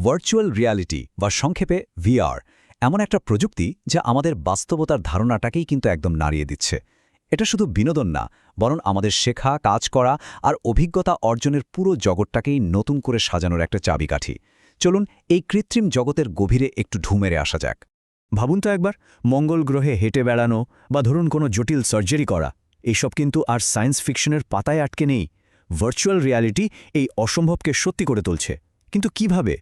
Virtual reality বা সংক্ষেপে VR এমন একটা প্রযুক্তি যা আমাদের বাস্তবতার ধারণাটাকেই কিন্তু একদম নাড়িয়ে দিচ্ছে। এটা শুধু বিনোদন না, বরং আমাদের শেখা, কাজ করা আর অভিজ্ঞতা অর্জনের পুরো জগৎটাকেই নতুন করে সাজানোর একটা চাবিকাঠি। চলুন এই কৃত্রিম জগতের গভীরে একটু ঢু মেরে আসা যাক। ভাবুন তো একবার, মঙ্গল গ্রহে হেঁটে বেড়ানো বা ধরুন কোনো জটিল সার্জারি করা, এইসব কিন্তু আর সায়েন্স ফিকশনের পাতায় আটকে নেই। ভার্চুয়াল রিয়ালিটি এই অসম্ভবকে সত্যি করে তুলছে। কিন্তু কিভাবে?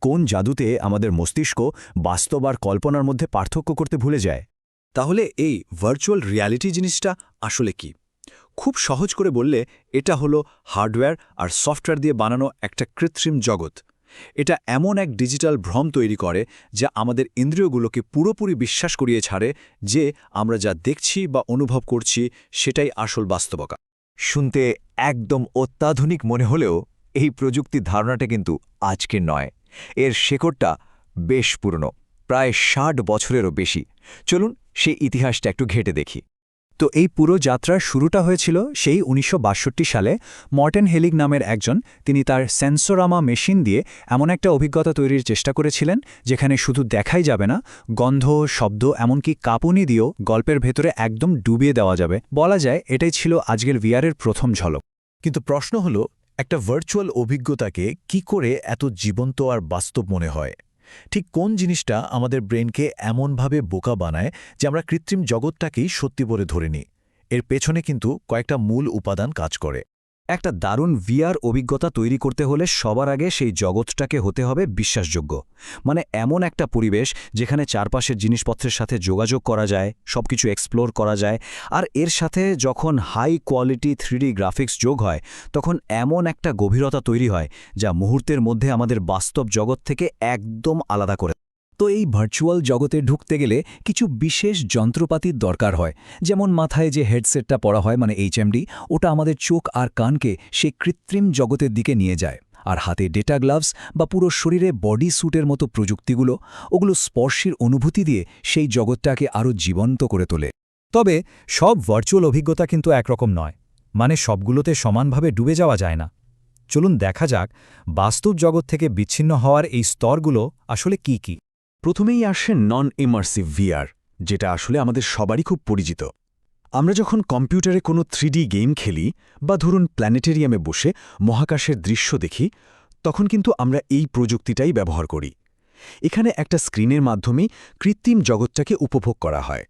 কোন জাদুতে আমাদের মস্তিষ্ক বাস্তব আর কল্পনার মধ্যে পার্থক্য করতে ভুলে যায়? তাহলে এই ভার্চুয়াল রিয়ালিটি জিনিসটা আসলে কি? খুব সহজ করে বললে এটা হলো হার্ডওয়্যার আর সফটওয়্যার দিয়ে বানানো একটা কৃত্রিম জগৎ। এটা এমন এক ডিজিটাল ভ্রম তৈরি করে যা আমাদের ইন্দ্রিয়গুলোকে পুরোপুরি বিশ্বাস করিয়ে ছাড়ে যে আমরা যা দেখছি বা অনুভব করছি সেটাই আসল বাস্তবতা। শুনতে একদম অত্যাধুনিক মনে হলেও এই প্রযুক্তির ধারণাটা কিন্তু আজকের নয়। এর শেকড়টা বেশ পুরনো, প্রায় ৬০ বছরেরও বেশি। চলুন সেই ইতিহাসটা একটু ঘেঁটে দেখি। তো এই পুরো যাত্রার শুরুটা হয়েছিল সেই ১৯৬২ সালে। মর্টেন হেলিগ নামের একজন, তিনি তার সেন্সোরামা মেশিন দিয়ে এমন একটা অভিজ্ঞতা তৈরির চেষ্টা করেছিলেন যেখানে শুধু দেখাই যাবে না, গন্ধ, শব্দ, এমনকি কাঁপুনি দিয়েও গল্পের ভেতরে একদম ডুবিয়ে দেওয়া যাবে। বলা যায় এটাই ছিল আজকের ভিআরের প্রথম ঝলক। কিন্তু প্রশ্ন হলো, একটা ভার্চুয়াল অভিজ্ঞতাকে কি করে এত জীবন্ত আর বাস্তব মনে হয়? ঠিক কোন জিনিসটা আমাদের ব্রেনকে এমনভাবে বোকা বানায় যে আমরা কৃত্রিম জগৎটাকেই সত্যি বলে ধরে নিই? এর পেছনে কিন্তু কয়েকটা মূল উপাদান কাজ করে। একটা দারুণ ভিআর অভিজ্ঞতা তৈরি করতে হলে সবার আগে সেই জগৎটাকে হতে হবে বিশ্বাসযোগ্য। মানে এমন একটা পরিবেশ যেখানে চারপাশের জিনিসপত্রের সাথে যোগাযোগ করা যায়, সবকিছু এক্সপ্লোর করা যায়, আর এর সাথে যখন হাই কোয়ালিটি 3D গ্রাফিক্স যোগ হয় তখন এমন একটা গভীরতা তৈরি হয় যা মুহূর্তের মধ্যে আমাদের বাস্তব জগৎ থেকে একদম আলাদা করে। তো এই ভার্চুয়াল জগতে ঢুকতে গেলে কিছু বিশেষ যন্ত্রপাতির দরকার হয়। যেমন মাথায় যে হেডসেটটা পরা হয়, মানে এইচএমডি, ওটা আমাদের চোখ আর কানকে সেই কৃত্রিম জগতের দিকে নিয়ে যায়। আর হাতে ডেটা গ্লাভস বা পুরো শরীরে বডি স্যুটের মতো প্রযুক্তিগুলো, ওগুলো স্পর্শের অনুভূতি দিয়ে সেই জগৎটাকে আরও জীবন্ত করে তোলে। তবে সব ভার্চুয়াল অভিজ্ঞতা কিন্তু একরকম নয়, মানে সবগুলোতে সমানভাবে ডুবে যাওয়া যায় না। চলুন দেখা যাক বাস্তব জগৎ থেকে বিচ্ছিন্ন হওয়ার এই স্তরগুলো আসলে কি কি। প্রথমেই আসে নন ইমার্সিভ ভিআর, যেটা আসলে আমাদের সবারই খুব পরিচিত। আমরা যখন কম্পিউটারে কোনো 3D গেম খেলি বা ধরুন প্ল্যানেটেরিয়ামে বসে মহাকাশের দৃশ্য দেখি, তখন কিন্তু আমরা এই প্রযুক্তিটাই ব্যবহার করি। এখানে একটা স্ক্রিনের মাধ্যমেই কৃত্রিম জগৎটাকে উপভোগ করা হয়।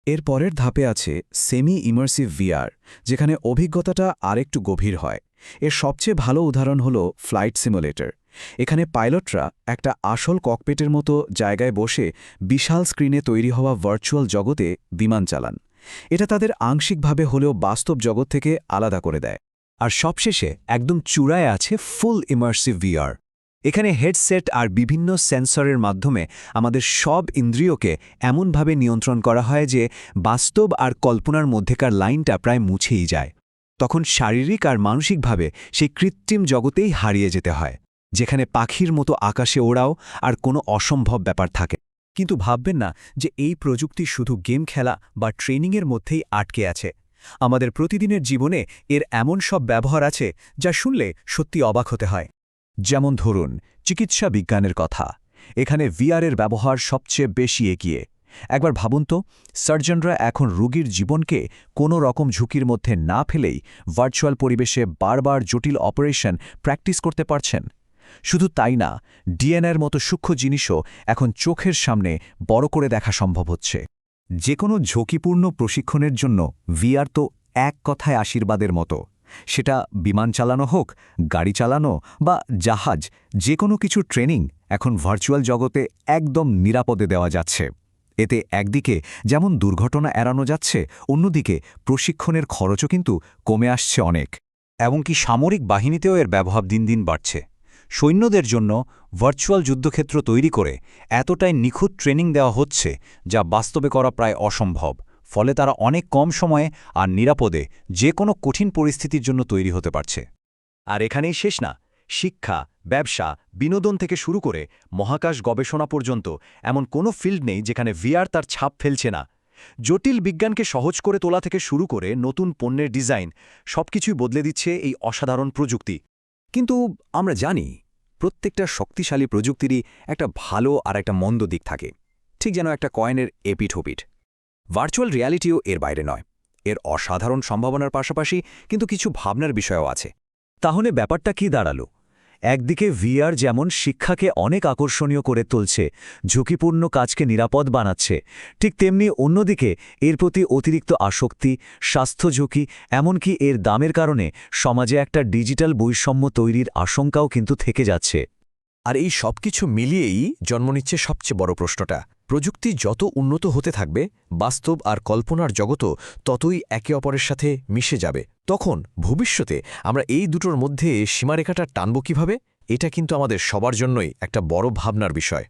এর পরের ধাপে আছে সেমি ইমার্সিভ ভিআর, যেখানে অভিজ্ঞতাটা আরেকটু গভীর হয়। এর সবচেয়ে ভালো উদাহরণ হল ফ্লাইট সিমুলেটর। এখানে পাইলটরা একটা আসল ককপিটের মতো জায়গায় বসে বিশাল স্ক্রিনে তৈরি হওয়া ভার্চুয়াল জগতে বিমান চালান। এটা তাদের আংশিকভাবে হলেও বাস্তব জগৎ থেকে আলাদা করে দেয়। আর সবশেষে একদম চূড়ায় আছে ফুল ইমার্সিভ ভিআর। এখানে হেডসেট আর বিভিন্ন সেন্সরের মাধ্যমে আমাদের সব ইন্দ্রিয়কে এমনভাবে নিয়ন্ত্রণ করা হয় যে বাস্তব আর কল্পনার মধ্যেকার লাইনটা প্রায় মুছেই যায়। তখন শারীরিক আর মানসিকভাবে সেই কৃত্রিম জগতেই হারিয়ে যেতে হয়, যেখানে পাখির মতো আকাশে ওড়াও আর কোনো অসম্ভব ব্যাপার থাকে। কিন্তু ভাববেন না যে এই প্রযুক্তি শুধু গেম খেলা বা ট্রেনিংয়ের মধ্যেই আটকে আছে। আমাদের প্রতিদিনের জীবনে এর এমন সব ব্যবহার আছে যা শুনলে সত্যি অবাক হতে হয়। যেমন ধরুন চিকিৎসা বিজ্ঞানের কথা। এখানে ভিআরের ব্যবহার সবচেয়ে বেশি এগিয়ে। একবার ভাবুন তো, সার্জনরা এখন রোগীর জীবনকে কোনো রকম ঝুঁকির মধ্যে না ফেলেই ভার্চুয়াল পরিবেশে বারবার জটিল অপারেশন প্র্যাকটিস করতে পারছেন। শুধু তাই না, ডিএনএর মতো সূক্ষ্ম জিনিসও এখন চোখের সামনে বড় করে দেখা সম্ভব হচ্ছে। যে কোনো ঝুঁকিপূর্ণ প্রশিক্ষণের জন্য ভিআর তো এক কথায় আশীর্বাদের মতো। সেটা বিমান চালানো হোক, গাড়ি চালানো বা জাহাজ, যে কোনো কিছু ট্রেনিং এখন ভার্চুয়াল জগতে একদম নিরাপদে দেওয়া যাচ্ছে। এতে একদিকে যেমন দুর্ঘটনা এড়ানো যাচ্ছে, অন্যদিকে প্রশিক্ষণের খরচও কিন্তু কমে আসছে অনেক। এমনকি সামরিক বাহিনীতেও এর ব্যবহার দিন দিন বাড়ছে। সৈন্যদের জন্য ভার্চুয়াল যুদ্ধক্ষেত্র তৈরি করে এতটাই নিখুঁত ট্রেনিং দেওয়া হচ্ছে যা বাস্তবে করা প্রায় অসম্ভব। ফলে তারা অনেক কম সময়ে আর নিরাপদে যে কোনো কঠিন পরিস্থিতির জন্য তৈরি হতে পারছে। আর এখানেই শেষ না, শিক্ষা, ব্যবসা, বিনোদন থেকে শুরু করে মহাকাশ গবেষণা পর্যন্ত এমন কোনো ফিল্ড নেই যেখানে ভিআর তার ছাপ ফেলছে না। জটিল বিজ্ঞানকে সহজ করে তোলা থেকে শুরু করে নতুন পণ্যের ডিজাইন, সবকিছুই বদলে দিচ্ছে এই অসাধারণ প্রযুক্তি। কিন্তু আমরা জানি প্রত্যেকটা শক্তিশালী প্রযুক্তিরই একটা ভালো আর একটা মন্দ দিক থাকে, ঠিক যেন একটা কয়েনের এপিঠ-ওপিঠ। ভার্চুয়াল রিয়ালিটিও এর বাইরে নয়। এর অসাধারণ সম্ভাবনার পাশাপাশি কিন্তু কিছু ভাবনার বিষয়ও আছে। তাহলে ব্যাপারটা কি দাঁড়ালো? একদিকে ভিআর যেমন শিক্ষাকে অনেক আকর্ষণীয় করে তুলছে, ঝুঁকিপূর্ণ কাজকে নিরাপদ বানাচ্ছে, ঠিক তেমনি অন্যদিকে এর প্রতি অতিরিক্ত আসক্তি, স্বাস্থ্য ঝুঁকি, এমনকি এর দামের কারণে সমাজে একটা ডিজিটাল বৈষম্য তৈরির আশঙ্কাও কিন্তু থেকে যাচ্ছে। আর এই সবকিছু মিলিয়েই জন্ম নিচ্ছে সবচেয়ে বড় প্রশ্নটা। প্রযুক্তি যত উন্নত হতে থাকবে, বাস্তব আর কল্পনার জগতও ততই একে অপরের সাথে মিশে যাবে। তখন ভবিষ্যতে আমরা এই দুটোর মধ্যে সীমারেখাটা টানব কিভাবে? এটা কিন্তু আমাদের সবার জন্যই একটা বড় ভাবনার বিষয়।